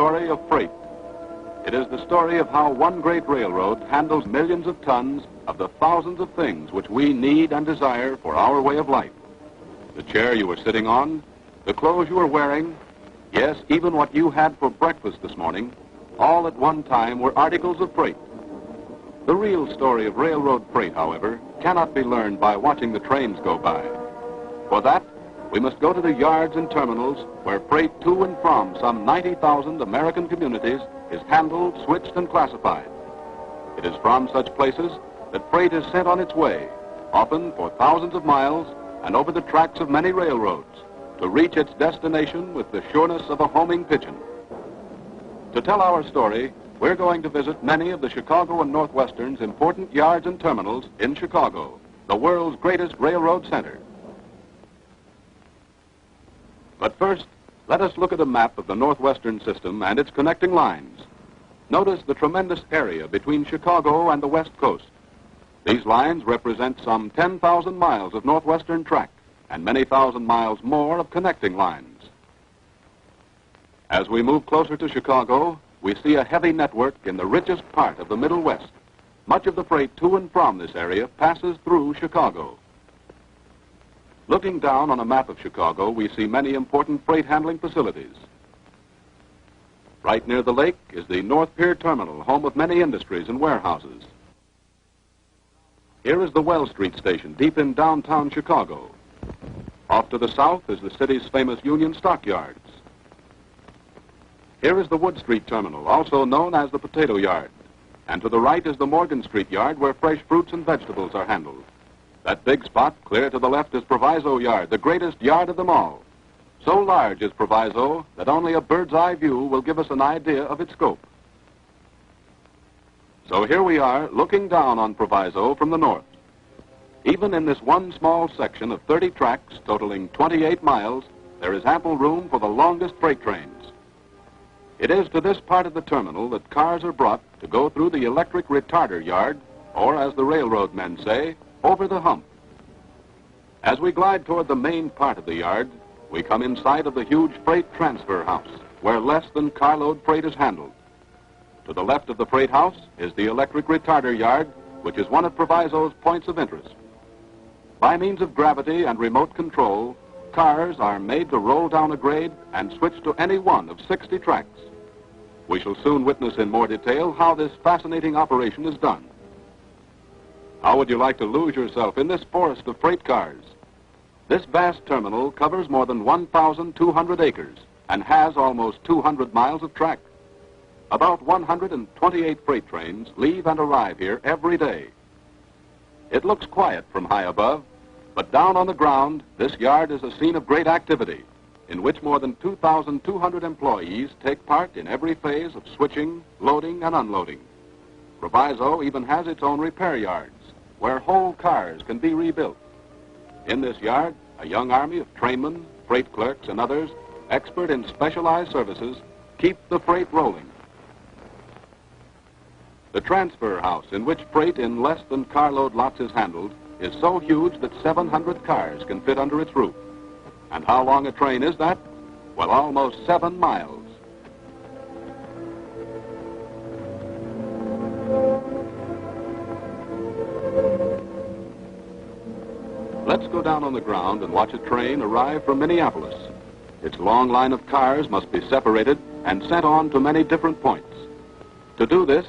story of freight. It is the story of how one great railroad handles millions of tons of the thousands of things which we need and desire for our way of life. The chair you were sitting on, the clothes you were wearing, yes, even what you had for breakfast this morning, all at one time were articles of freight. The real story of railroad freight, however, cannot be learned by watching the trains go by. For that, we must go to the yards and terminals where freight to and from some 90,000 American communities is handled, switched, and classified. It is from such places that freight is sent on its way, often for thousands of miles and over the tracks of many railroads, to reach its destination with the sureness of a homing pigeon. To tell our story, we're going to visit many of the Chicago and Northwestern's important yards and terminals in Chicago, the world's greatest railroad center. But first, let us look at a map of the Northwestern system and its connecting lines. Notice the tremendous area between Chicago and the West Coast. These lines represent some 10,000 miles of Northwestern track and many thousand miles more of connecting lines. As we move closer to Chicago, we see a heavy network in the richest part of the Middle West. Much of the freight to and from this area passes through Chicago. Looking down on a map of Chicago, we see many important freight handling facilities. Right near the lake is the North Pier Terminal, home of many industries and warehouses. Here is the Wells Street Station, deep in downtown Chicago. Off to the south is the city's famous Union Stockyards. Here is the Wood Street Terminal, also known as the Potato Yard. And to the right is the Morgan Street Yard, where fresh fruits and vegetables are handled. That big spot clear to the left is Proviso Yard, the greatest yard of them all. So large is Proviso that only a bird's eye view will give us an idea of its scope. So here we are, looking down on Proviso from the north. Even in this one small section of 30 tracks, totaling 28 miles, there is ample room for the longest freight trains. It is to this part of the terminal that cars are brought to go through the electric retarder yard, or as the railroad men say, over the hump. As we glide toward the main part of the yard, we come in sight of the huge freight transfer house, where less than carload freight is handled. To the left of the freight house is the electric retarder yard, which is one of Proviso's points of interest. By means of gravity and remote control, cars are made to roll down a grade and switch to any one of 60 tracks. We shall soon witness in more detail how this fascinating operation is done. How would you like to lose yourself in this forest of freight cars? This vast terminal covers more than 1,200 acres and has almost 200 miles of track. About 128 freight trains leave and arrive here every day. It looks quiet from high above, but down on the ground, this yard is a scene of great activity, in which more than 2,200 employees take part in every phase of switching, loading, and unloading. Proviso even has its own repair yards, where whole cars can be rebuilt. In this yard, a young army of trainmen, freight clerks, and others, expert in specialized services, keep the freight rolling. The transfer house, in which freight in less than carload lots is handled, is so huge that 700 cars can fit under its roof. And how long a train is that? Well, almost 7 miles. Let's go down on the ground and watch a train arrive from Minneapolis. Its long line of cars must be separated and sent on to many different points. To do this,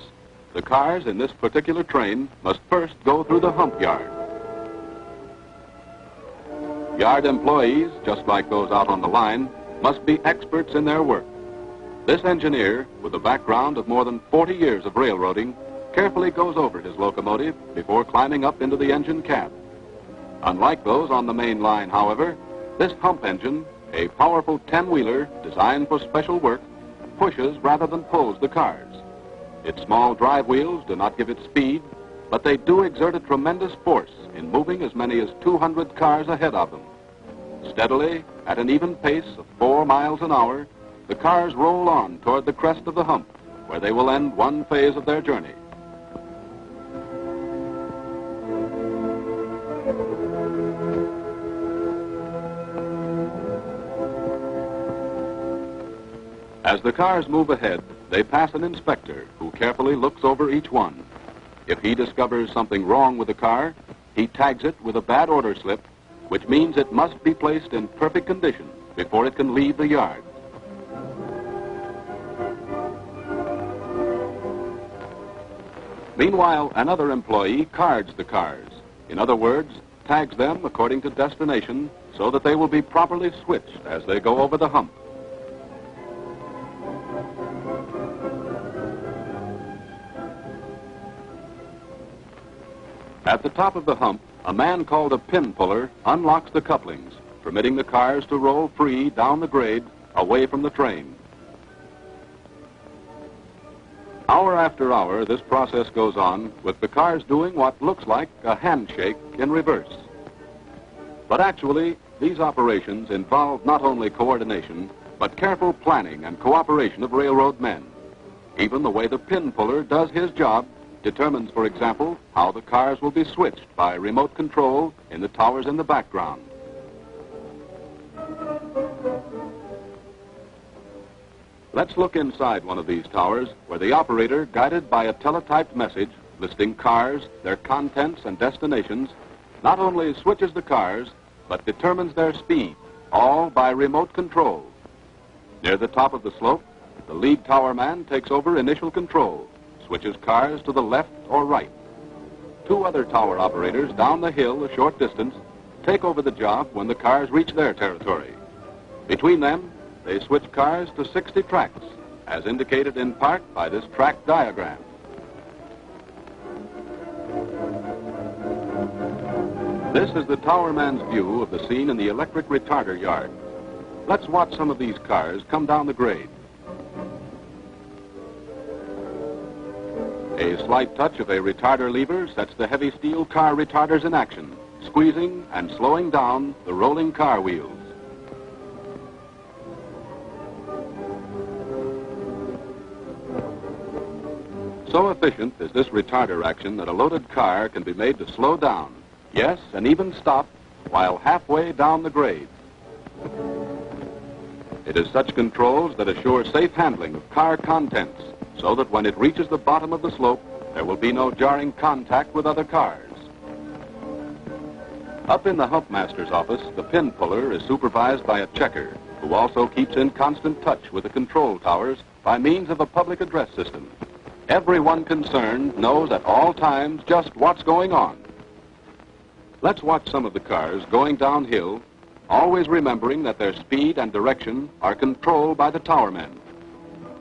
the cars in this particular train must first go through the hump yard. Yard employees, just like those out on the line, must be experts in their work. This engineer, with a background of more than 40 years of railroading, carefully goes over his locomotive before climbing up into the engine cab. Unlike those on the main line, however, this hump engine, a powerful 10-wheeler designed for special work, pushes rather than pulls the cars. Its small drive wheels do not give it speed, but they do exert a tremendous force in moving as many as 200 cars ahead of them. Steadily, at an even pace of 4 miles an hour, the cars roll on toward the crest of the hump, where they will end one phase of their journey. As the cars move ahead, they pass an inspector who carefully looks over each one. If he discovers something wrong with the car, he tags it with a bad order slip, which means it must be placed in perfect condition before it can leave the yard. Meanwhile, another employee cards the cars. In other words, tags them according to destination so that they will be properly switched as they go over the hump. At the top of the hump, a man called a pin puller unlocks the couplings, permitting the cars to roll free down the grade away from the train. Hour after hour, this process goes on with the cars doing what looks like a handshake in reverse. But actually, these operations involve not only coordination, but careful planning and cooperation of railroad men. Even the way the pin puller does his job determines, for example, how the cars will be switched by remote control in the towers in the background. Let's look inside one of these towers where the operator, guided by a teletyped message listing cars, their contents, and destinations, not only switches the cars, but determines their speed, all by remote control. Near the top of the slope, the lead tower man takes over initial control, switches cars to the left or right. Two other tower operators down the hill a short distance take over the job when the cars reach their territory. Between them, they switch cars to 60 tracks, as indicated in part by this track diagram. This is the towerman's view of the scene in the electric retarder yard. Let's watch some of these cars come down the grade. A slight touch of a retarder lever sets the heavy steel car retarders in action, squeezing and slowing down the rolling car wheels. So efficient is this retarder action that a loaded car can be made to slow down, yes, and even stop, while halfway down the grade. It is such controls that assure safe handling of car contents, so that when it reaches the bottom of the slope, there will be no jarring contact with other cars. Up in the hump master's office, the pin puller is supervised by a checker, who also keeps in constant touch with the control towers by means of a public address system. Everyone concerned knows at all times just what's going on. Let's watch some of the cars going downhill, always remembering that their speed and direction are controlled by the towermen.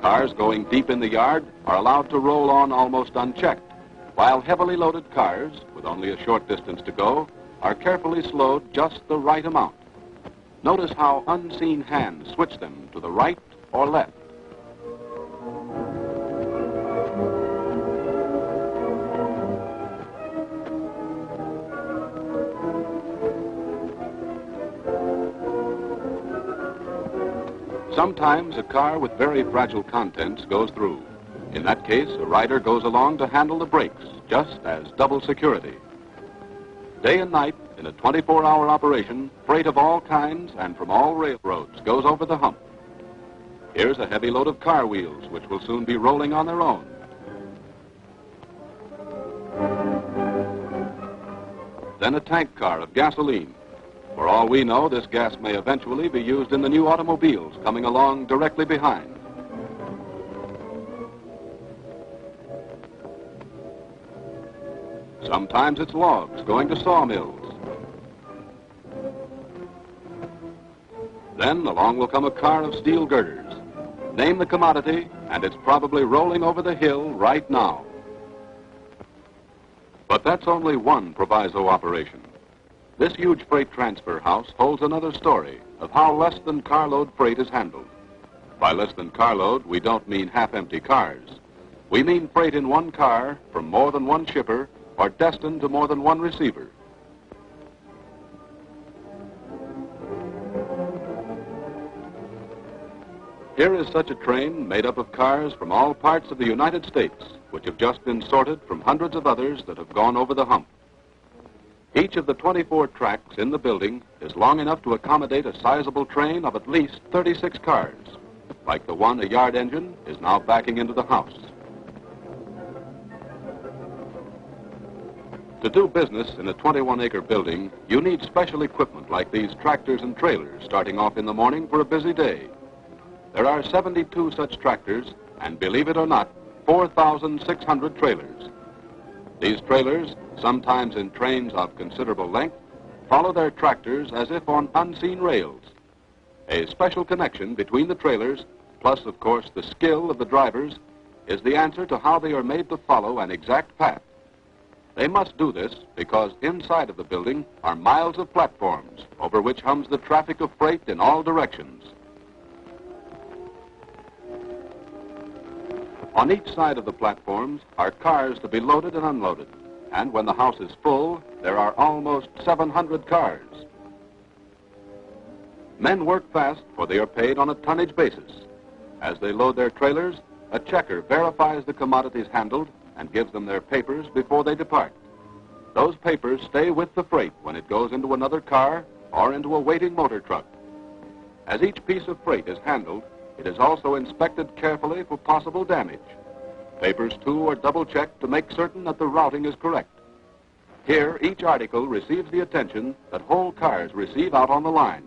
Cars going deep in the yard are allowed to roll on almost unchecked, while heavily loaded cars, with only a short distance to go, are carefully slowed just the right amount. Notice how unseen hands switch them to the right or left. Sometimes a car with very fragile contents goes through. In that case, a rider goes along to handle the brakes, just as double security. Day and night, in a 24-hour operation, freight of all kinds and from all railroads goes over the hump. Here's a heavy load of car wheels, which will soon be rolling on their own. Then a tank car of gasoline. For all we know, this gas may eventually be used in the new automobiles coming along directly behind. Sometimes it's logs going to sawmills. Then along will come a car of steel girders. Name the commodity, and it's probably rolling over the hill right now. But that's only one Proviso operation. This huge freight transfer house holds another story of how less than carload freight is handled. By less than carload, we don't mean half-empty cars. We mean freight in one car from more than one shipper or destined to more than one receiver. Here is such a train made up of cars from all parts of the United States, which have just been sorted from hundreds of others that have gone over the hump. Each of the 24 tracks in the building is long enough to accommodate a sizable train of at least 36 cars. like the one a yard engine is now backing into the house. To do business in a 21-acre building, you need special equipment like these tractors and trailers starting off in the morning for a busy day. There are 72 such tractors, and believe it or not, 4,600 trailers. These trailers, sometimes in trains of considerable length, follow their tractors as if on unseen rails. A special connection between the trailers, plus, of course, the skill of the drivers, is the answer to how they are made to follow an exact path. They must do this because inside of the building are miles of platforms over which hums the traffic of freight in all directions. On each side of the platforms are cars to be loaded and unloaded, and when the house is full, there are almost 700 cars. Men work fast, for they are paid on a tonnage basis. As they load their trailers, a checker verifies the commodities handled and gives them their papers before they depart. Those papers stay with the freight when it goes into another car or into a waiting motor truck. As each piece of freight is handled, it is also inspected carefully for possible damage. Papers, too, are double-checked to make certain that the routing is correct. Here, each article receives the attention that whole cars receive out on the line.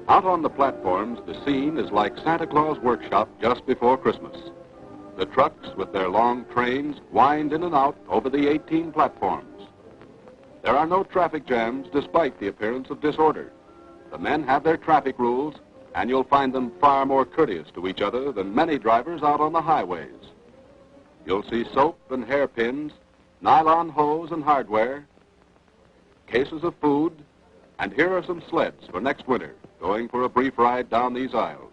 Out on the platforms, the scene is like Santa Claus' workshop just before Christmas. The trucks, with their long trains, wind in and out over the 18 platforms. There are no traffic jams despite the appearance of disorder. The men have their traffic rules, and you'll find them far more courteous to each other than many drivers out on the highways. You'll see soap and hairpins, nylon hose and hardware, cases of food, and here are some sleds for next winter, going for a brief ride down these aisles.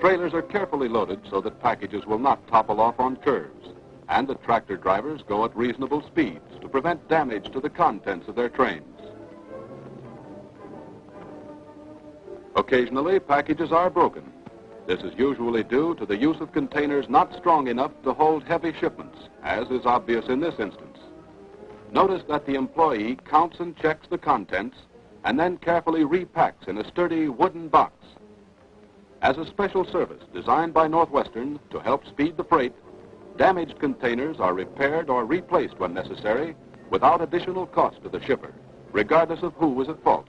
Trailers are carefully loaded so that packages will not topple off on curves, and the tractor drivers go at reasonable speeds to prevent damage to the contents of their trains. Occasionally, packages are broken. This is usually due to the use of containers not strong enough to hold heavy shipments, as is obvious in this instance. Notice that the employee counts and checks the contents and then carefully repacks in a sturdy wooden box. As a special service designed by Northwestern to help speed the freight, damaged containers are repaired or replaced when necessary without additional cost to the shipper, regardless of who is at fault.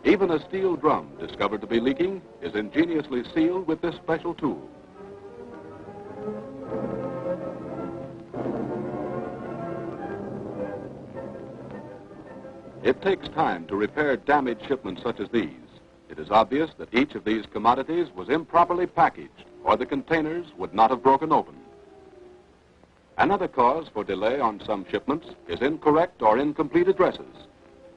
Even a steel drum discovered to be leaking is ingeniously sealed with this special tool. It takes time to repair damaged shipments such as these. It is obvious that each of these commodities was improperly packaged, or the containers would not have broken open. Another cause for delay on some shipments is incorrect or incomplete addresses.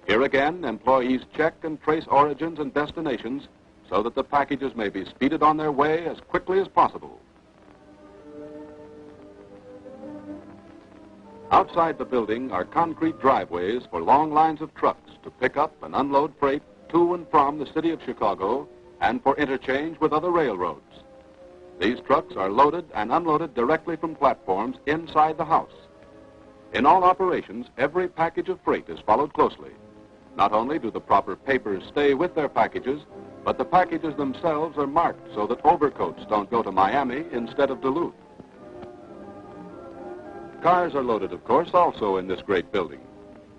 Here again, employees check and trace origins and destinations so that the packages may be speeded on their way as quickly as possible. Outside the building are concrete driveways for long lines of trucks to pick up and unload freight to and from the city of Chicago and for interchange with other railroads. These trucks are loaded and unloaded directly from platforms inside the house. In all operations, every package of freight is followed closely. Not only do the proper papers stay with their packages, but the packages themselves are marked so that overcoats don't go to Miami instead of Duluth. Cars are loaded, of course, also in this great building.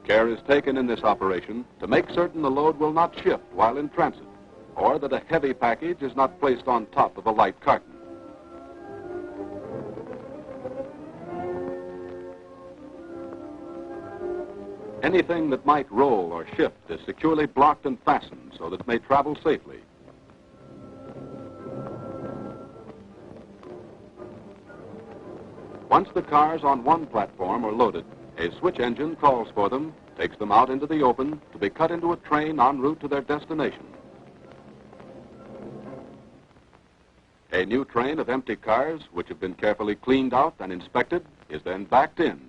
Care is taken in this operation to make certain the load will not shift while in transit, or that a heavy package is not placed on top of a light carton. Anything that might roll or shift is securely blocked and fastened so that it may travel safely. Once the cars on one platform are loaded, a switch engine calls for them, takes them out into the open to be cut into a train en route to their destination. A new train of empty cars, which have been carefully cleaned out and inspected, is then backed in.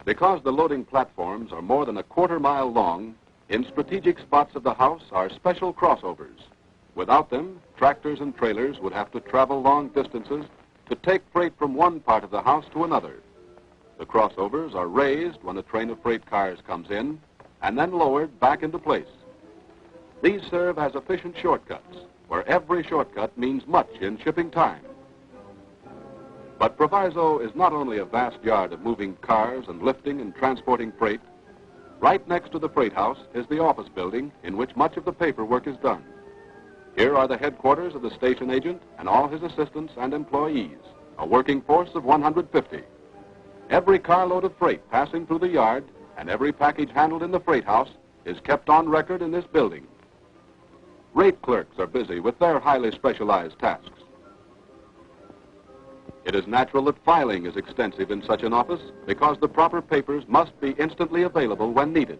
Because the loading platforms are more than a quarter-mile long, in strategic spots of the house are special crossovers. Without them, tractors and trailers would have to travel long distances to take freight from one part of the house to another. The crossovers are raised when a train of freight cars comes in and then lowered back into place. These serve as efficient shortcuts, where every shortcut means much in shipping time. But Proviso is not only a vast yard of moving cars and lifting and transporting freight. Right next to the freight house is the office building in which much of the paperwork is done. Here are the headquarters of the station agent and all his assistants and employees, a working force of 150. Every carload of freight passing through the yard and every package handled in the freight house is kept on record in this building. Rate clerks are busy with their highly specialized tasks. It is natural that filing is extensive in such an office because the proper papers must be instantly available when needed.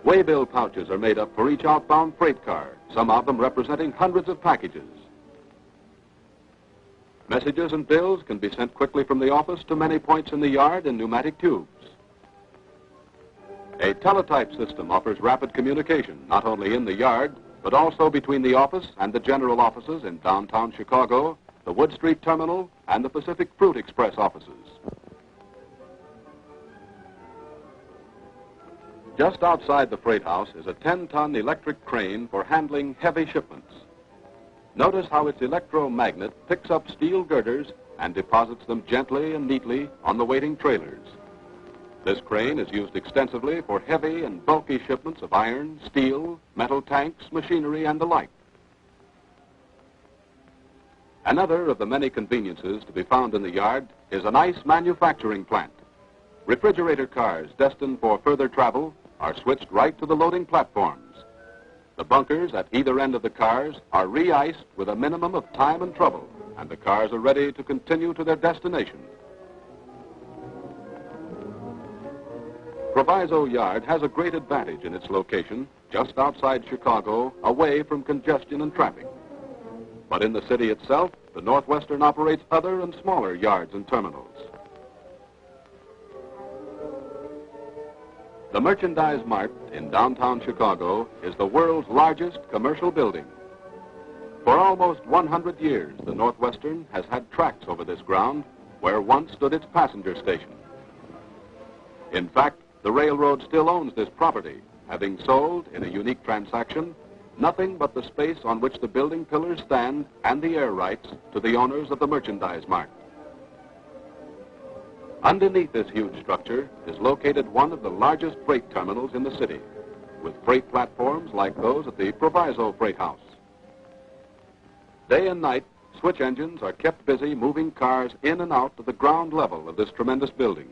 Waybill pouches are made up for each outbound freight car, some of them representing hundreds of packages. Messages and bills can be sent quickly from the office to many points in the yard in pneumatic tubes. A teletype system offers rapid communication, not only in the yard, but also between the office and the general offices in downtown Chicago, the Wood Street Terminal, and the Pacific Fruit Express offices. Just outside the freight house is a 10-ton electric crane for handling heavy shipments. Notice how its electromagnet picks up steel girders and deposits them gently and neatly on the waiting trailers. This crane is used extensively for heavy and bulky shipments of iron, steel, metal tanks, machinery, and the like. Another of the many conveniences to be found in the yard is an ice manufacturing plant. Refrigerator cars destined for further travel are switched right to the loading platforms. The bunkers at either end of the cars are re-iced with a minimum of time and trouble, and the cars are ready to continue to their destination. Proviso Yard has a great advantage in its location, just outside Chicago, away from congestion and traffic. But in the city itself, the Northwestern operates other and smaller yards and terminals. The Merchandise Mart in downtown Chicago is the world's largest commercial building. For almost 100 years, the Northwestern has had tracks over this ground where once stood its passenger station. In fact, the railroad still owns this property, having sold, in a unique transaction, nothing but the space on which the building pillars stand and the air rights to the owners of the Merchandise Mart. Underneath this huge structure is located one of the largest freight terminals in the city, with freight platforms like those at the Proviso Freight House. Day and night, switch engines are kept busy moving cars in and out to the ground level of this tremendous building.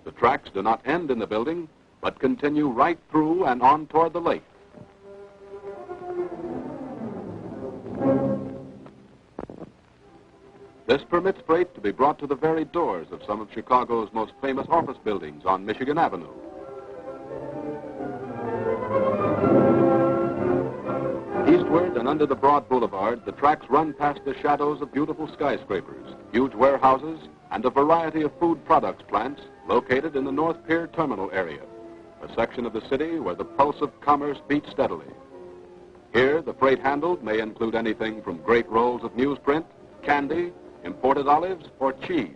The tracks do not end in the building, but continue right through and on toward the lake. This permits freight to be brought to the very doors of some of Chicago's most famous office buildings on Michigan Avenue. Eastward and under the broad boulevard, the tracks run past the shadows of beautiful skyscrapers, huge warehouses, and a variety of food products plants located in the North Pier Terminal area, a section of the city where the pulse of commerce beats steadily. Here, the freight handled may include anything from great rolls of newsprint, candy, imported olives, or cheese.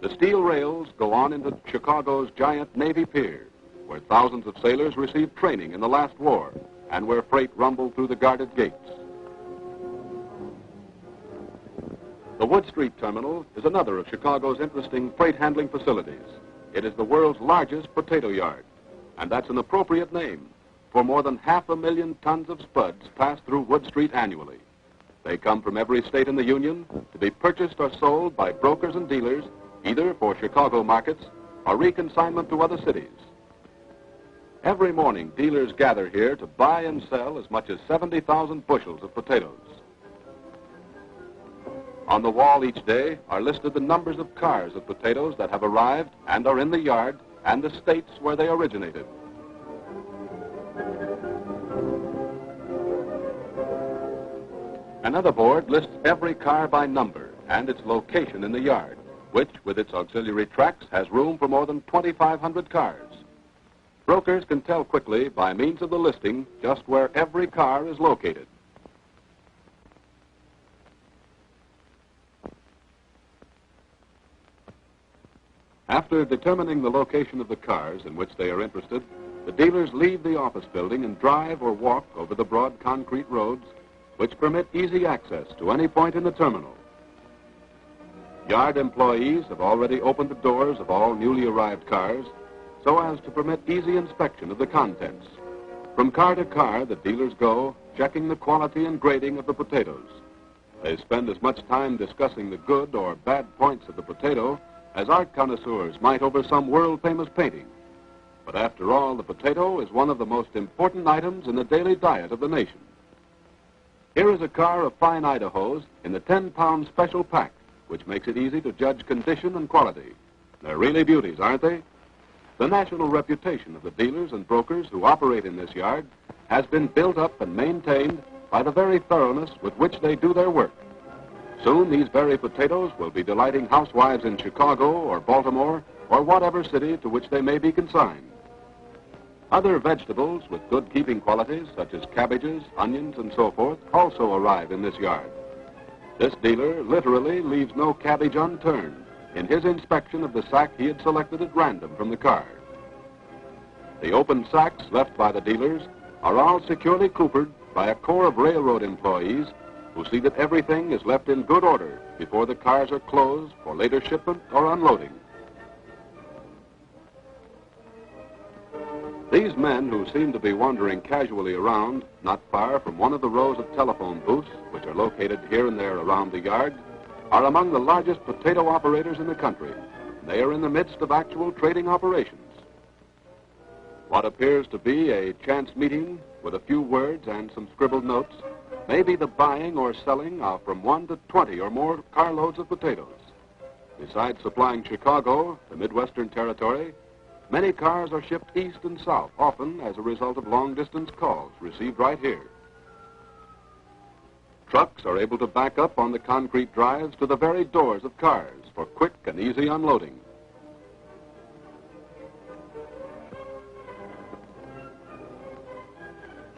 The steel rails go on into Chicago's giant Navy Pier, where thousands of sailors received training in the last war, and where freight rumbled through the guarded gates. The Wood Street Terminal is another of Chicago's interesting freight handling facilities. It is the world's largest potato yard, and that's an appropriate name, for more than 500,000 tons of spuds pass through Wood Street annually. They come from every state in the Union to be purchased or sold by brokers and dealers, either for Chicago markets or reconsignment to other cities. Every morning, dealers gather here to buy and sell as much as 70,000 bushels of potatoes. On the wall each day are listed the numbers of cars of potatoes that have arrived and are in the yard and the states where they originated. Another board lists every car by number and its location in the yard, which, with its auxiliary tracks, has room for more than 2,500 cars. Brokers can tell quickly, by means of the listing, just where every car is located. After determining the location of the cars in which they are interested, the dealers leave the office building and drive or walk over the broad concrete roads which permit easy access to any point in the terminal. Yard employees have already opened the doors of all newly arrived cars so as to permit easy inspection of the contents. From car to car, the dealers go, checking the quality and grading of the potatoes. They spend as much time discussing the good or bad points of the potato as art connoisseurs might over some world-famous painting. But after all, the potato is one of the most important items in the daily diet of the nation. Here is a car of fine Idahos in the 10-pound special pack, which makes it easy to judge condition and quality. They're really beauties, aren't they? The national reputation of the dealers and brokers who operate in this yard has been built up and maintained by the very thoroughness with which they do their work. Soon these very potatoes will be delighting housewives in Chicago or Baltimore or whatever city to which they may be consigned. Other vegetables with good keeping qualities, such as cabbages, onions, and so forth, also arrive in this yard. This dealer literally leaves no cabbage unturned in his inspection of the sack he had selected at random from the car. The open sacks left by the dealers are all securely coopered by a corps of railroad employees who see that everything is left in good order before the cars are closed for later shipment or unloading. These men, who seem to be wandering casually around, not far from one of the rows of telephone booths, which are located here and there around the yard, are among the largest potato operators in the country. They are in the midst of actual trading operations. What appears to be a chance meeting with a few words and some scribbled notes may be the buying or selling of from 1 to 20 or more carloads of potatoes. Besides supplying Chicago, the Midwestern territory, many cars are shipped east and south, often as a result of long-distance calls received right here. Trucks are able to back up on the concrete drives to the very doors of cars for quick and easy unloading.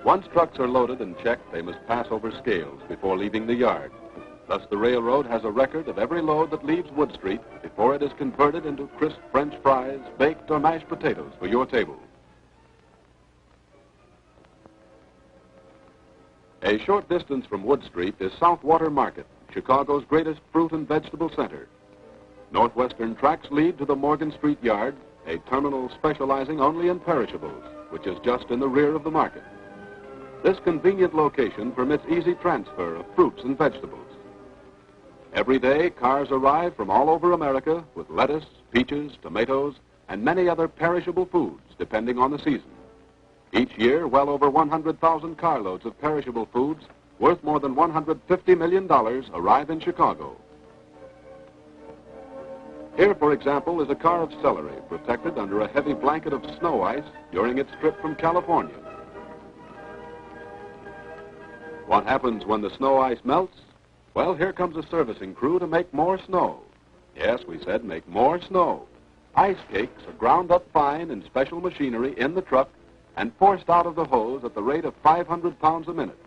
Once trucks are loaded and checked, they must pass over scales before leaving the yard. Thus, the railroad has a record of every load that leaves Wood Street before it is converted into crisp French fries, baked or mashed potatoes for your table. A short distance from Wood Street is Southwater Market, Chicago's greatest fruit and vegetable center. Northwestern tracks lead to the Morgan Street Yard, a terminal specializing only in perishables, which is just in the rear of the market. This convenient location permits easy transfer of fruits and vegetables. Every day, cars arrive from all over America with lettuce, peaches, tomatoes, and many other perishable foods, depending on the season. Each year, well over 100,000 carloads of perishable foods worth more than $150 million arrive in Chicago. Here, for example, is a car of celery protected under a heavy blanket of snow ice during its trip from California. What happens when the snow ice melts? Well, here comes a servicing crew to make more snow. Yes, we said make more snow. Ice cakes are ground up fine in special machinery in the truck and forced out of the hose at the rate of 500 pounds a minute.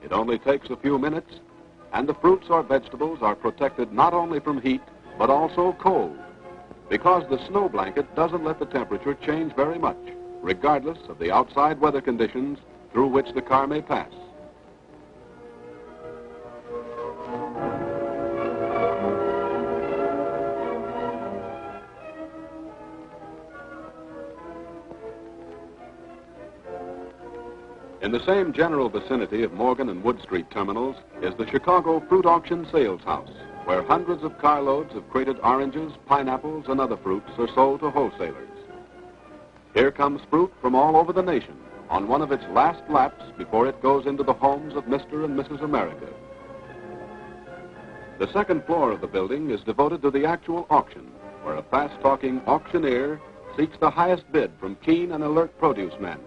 It only takes a few minutes, and the fruits or vegetables are protected not only from heat, but also cold, because the snow blanket doesn't let the temperature change very much, regardless of the outside weather conditions through which the car may pass. In the same general vicinity of Morgan and Wood Street terminals is the Chicago Fruit Auction Sales House, where hundreds of carloads of crated oranges, pineapples, and other fruits are sold to wholesalers. Here comes fruit from all over the nation on one of its last laps before it goes into the homes of Mr. and Mrs. America. The second floor of the building is devoted to the actual auction, where a fast-talking auctioneer seeks the highest bid from keen and alert produce men.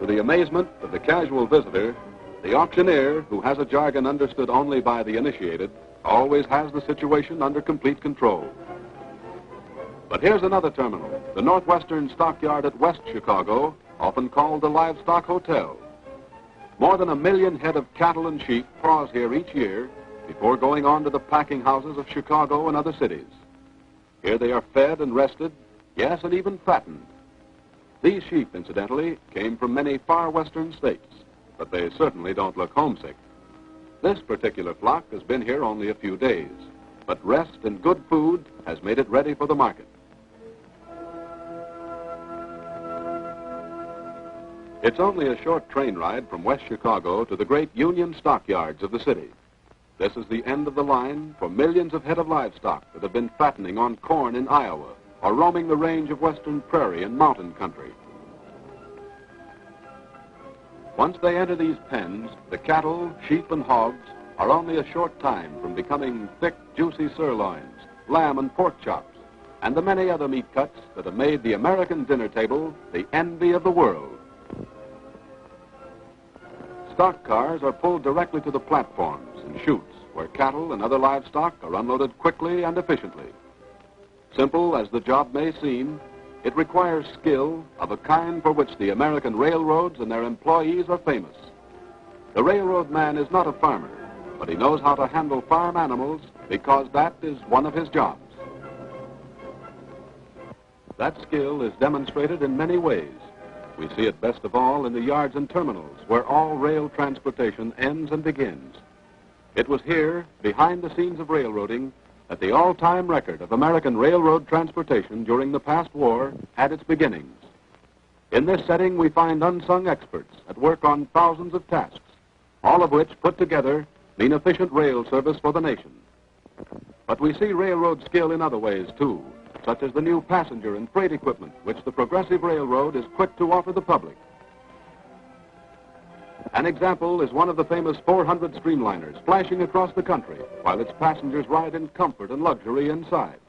To the amazement of the casual visitor, the auctioneer, who has a jargon understood only by the initiated, always has the situation under complete control. But here's another terminal, the Northwestern Stockyard at West Chicago, often called the Livestock Hotel. More than 1 million head of cattle and sheep pause here each year, before going on to the packing houses of Chicago and other cities. Here they are fed and rested, yes, and even fattened. These sheep, incidentally, came from many far western states, but they certainly don't look homesick. This particular flock has been here only a few days, but rest and good food has made it ready for the market. It's only a short train ride from West Chicago to the great Union stockyards of the city. This is the end of the line for millions of head of livestock that have been fattening on corn in Iowa or roaming the range of western prairie and mountain country. Once they enter these pens, the cattle, sheep, and hogs are only a short time from becoming thick, juicy sirloins, lamb and pork chops, and the many other meat cuts that have made the American dinner table the envy of the world. Stock cars are pulled directly to the platforms and chutes where cattle and other livestock are unloaded quickly and efficiently. Simple as the job may seem, it requires skill of a kind for which the American railroads and their employees are famous. The railroad man is not a farmer, but he knows how to handle farm animals because that is one of his jobs. That skill is demonstrated in many ways. We see it best of all in the yards and terminals, where all rail transportation ends and begins. It was here, behind the scenes of railroading, that the all-time record of American railroad transportation during the past war had its beginnings. In this setting, we find unsung experts at work on thousands of tasks, all of which, put together, mean efficient rail service for the nation. But we see railroad skill in other ways, too, such as the new passenger and freight equipment, which the Progressive Railroad is quick to offer the public. An example is one of the famous 400 streamliners flashing across the country while its passengers ride in comfort and luxury inside.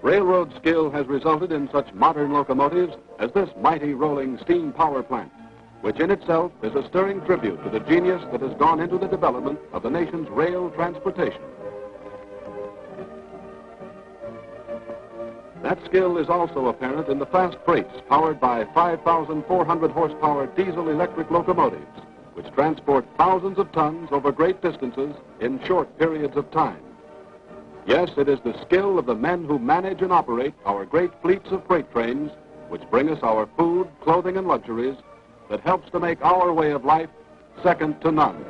Railroad skill has resulted in such modern locomotives as this mighty rolling steam power plant, which in itself is a stirring tribute to the genius that has gone into the development of the nation's rail transportation. That skill is also apparent in the fast freights powered by 5,400 horsepower diesel-electric locomotives, which transport thousands of tons over great distances in short periods of time. Yes, it is the skill of the men who manage and operate our great fleets of freight trains, which bring us our food, clothing, and luxuries, that helps to make our way of life second to none.